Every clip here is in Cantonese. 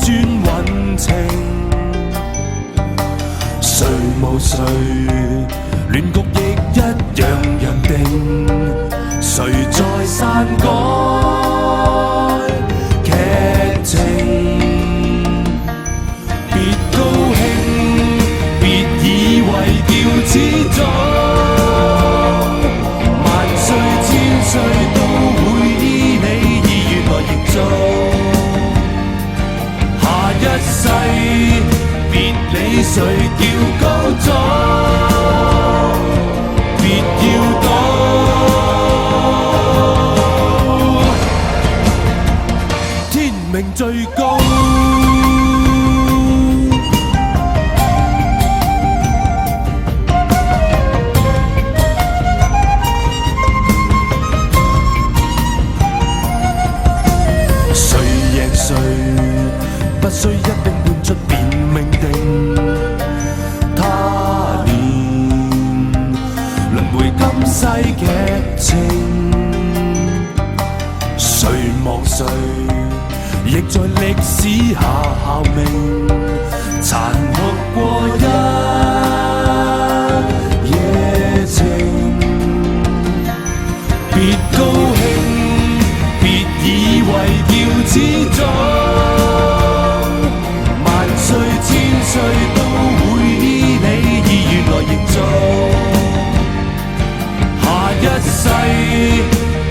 轉運程，誰無誰，亂局亦一樣人定，誰在篡改劇情？別高興，別以為叫始終，萬歲千歲都會依你意願來營造。下一世別理誰叫高祖，別要躲，天命最高。誰贏誰不需一定換出便命定，他年輪迴今世劇情，誰忘誰亦在歷史下效命，殘酷過一夜情。別高興，別以為叫始終，萬歲千歲都會依你意願來營造。下一世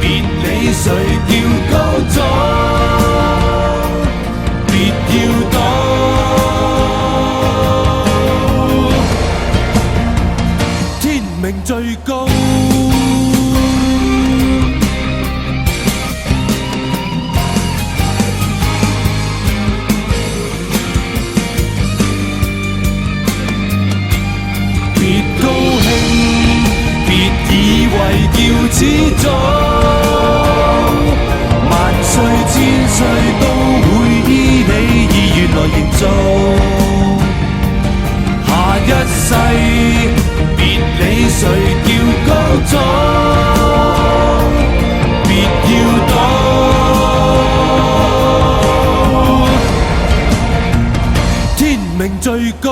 別理誰叫高祖，別要躲，天命最高。別高興，別以為叫始終，萬歲千歲都會依你意願來營造。下一世別理誰叫高祖，別要躲，天命最高。